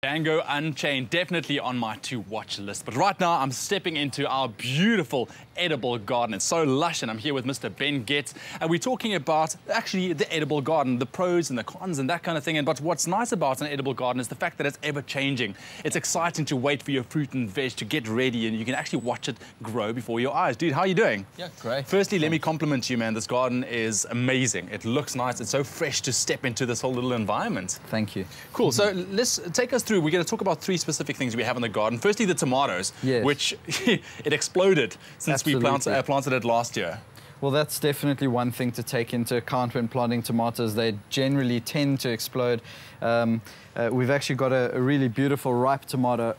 Django Unchained, definitely on my to-watch list. But right now, I'm stepping into our beautiful edible garden. It's so lush, and I'm here with Mr. Ben Getz, and we're talking about actually the edible garden, the pros and the cons and that kind of thing. But what's nice about an edible garden is the fact that it's ever-changing. It's exciting to wait for your fruit and veg to get ready, and you can actually watch it grow before your eyes. Dude, how are you doing? Yeah, great. Firstly, let me compliment you, man. This garden is amazing. It looks nice. It's so fresh to step into this whole little environment. Thank you. Cool. So let's take us through. We're going to talk about three specific things we have in the garden. Firstly, the tomatoes, yes, which it exploded since we planted it last year. Well, that's definitely one thing to take into account when planting tomatoes. They generally tend to explode. We've actually got a really beautiful ripe tomato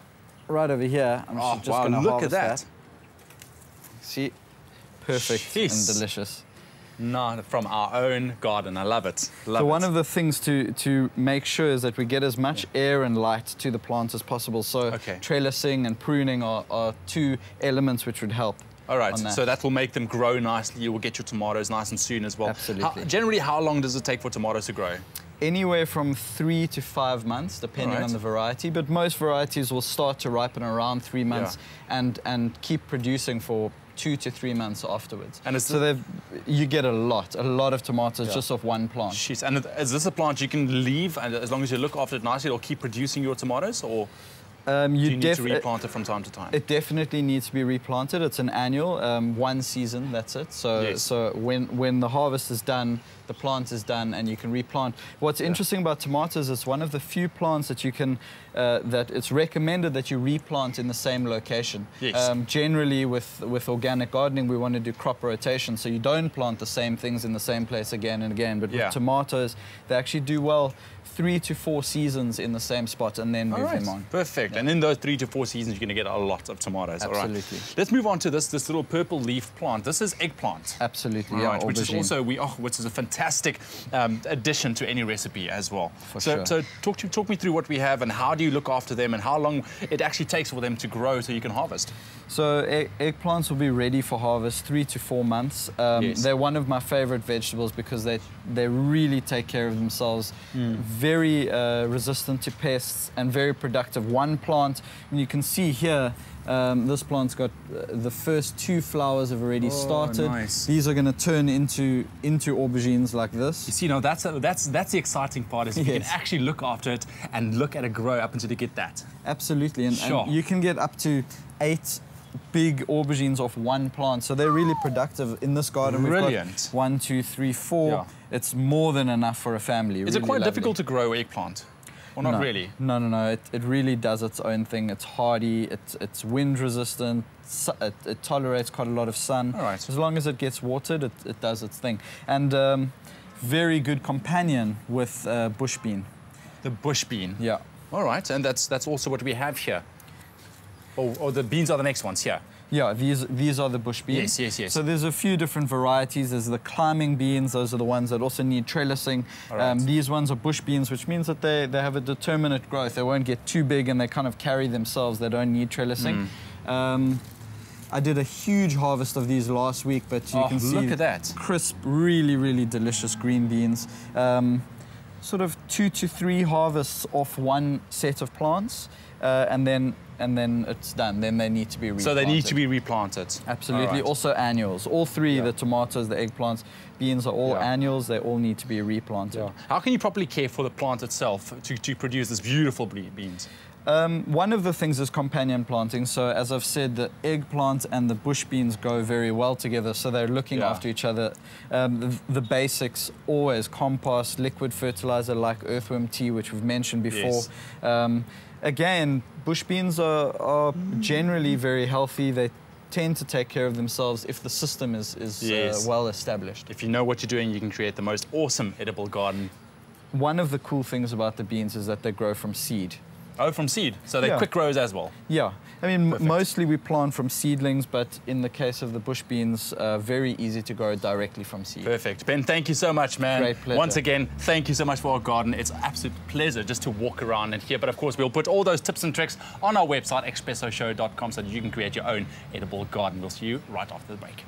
right over here. I'm just going to look at that. See, perfect and delicious. No, from our own garden. I love it. So one of the things to make sure is that we get as much air and light to the plant as possible. So trellising and pruning are two elements which would help. All right, so that will make them grow nicely. You will get your tomatoes nice and soon as well. Absolutely. Generally, how long does it take for tomatoes to grow? Anywhere from 3 to 5 months, depending on the variety. But most varieties will start to ripen around 3 months and keep producing for 2 to 3 months afterwards. And so you get a lot of tomatoes just off one plant. Jeez. And is this a plant you can leave, and as long as you look after it nicely, it'll keep producing your tomatoes, or do you need to replant it from time to time? It definitely needs to be replanted. It's an annual, one season, that's it. So, so when the harvest is done, the plant is done, and you can replant. What's interesting about tomatoes is one of the few plants that you can, that it's recommended that you replant in the same location. Generally, with organic gardening, we want to do crop rotation, so you don't plant the same things in the same place again and again. But with tomatoes, they actually do well 3 to 4 seasons in the same spot and then move them on. Perfect. And in those 3 to 4 seasons, you're going to get a lot of tomatoes. Absolutely. All right. Let's move on to this little purple leaf plant. This is eggplant. Absolutely. Right, which is also which is a fantastic addition to any recipe as well. So talk me through what we have and how do you look after them and how long it actually takes for them to grow so you can harvest. So eggplants will be ready for harvest 3 to 4 months. They're one of my favorite vegetables because they really take care of themselves. Very resistant to pests and very productive. One plant, and you can see here, this plant's got the first 2 flowers have already started. Nice. These are going to turn into aubergines like this. You see, no, that's the exciting part is you can actually look after it and look at it grow up until you get that. Absolutely, and you can get up to 8 big aubergines off one plant, so they're really productive in this garden. Brilliant. We've got 1, 2, 3, 4. It's more than enough for a family. Is it quite difficult to grow eggplant? Or not really? No. It really does its own thing. It's hardy, it's wind resistant, it tolerates quite a lot of sun. As long as it gets watered, it does its thing. And very good companion with bush bean. The bush bean? Yeah. All right, and that's also what we have here. Oh, the beans are the next ones here. Yeah, these are the bush beans. Yes. So there's a few different varieties. There's the climbing beans. Those are the ones that also need trellising. These ones are bush beans, which means that they have a determinate growth. They won't get too big and they kind of carry themselves. They don't need trellising. I did a huge harvest of these last week, but you can see, look at that. Crisp, really delicious green beans. Sort of 2 to 3 harvests off one set of plants, and then it's done. Then they need to be replanted. So they need to be replanted. Absolutely. Also annuals. All 3, the tomatoes, the eggplants, beans are all annuals. They all need to be replanted. How can you properly care for the plant itself to produce this beautiful beans? One of the things is companion planting. So as I've said, the eggplant and the bush beans go very well together. So they're looking after each other. The basics, always compost, liquid fertilizer like earthworm tea, which we've mentioned before. Again, bush beans are generally very healthy. They tend to take care of themselves if the system is well established. If you know what you're doing, you can create the most awesome edible garden. One of the cool things about the beans is that they grow from seed. Oh, from seed. So they're quick growers as well. Yeah. I mean, mostly we plant from seedlings, but in the case of the bush beans, very easy to grow directly from seed. Perfect. Ben, thank you so much, man. Great pleasure. Once again, thank you so much for our garden. It's an absolute pleasure just to walk around and hear. But of course, we'll put all those tips and tricks on our website, expressoshow.com, so that you can create your own edible garden. We'll see you right after the break.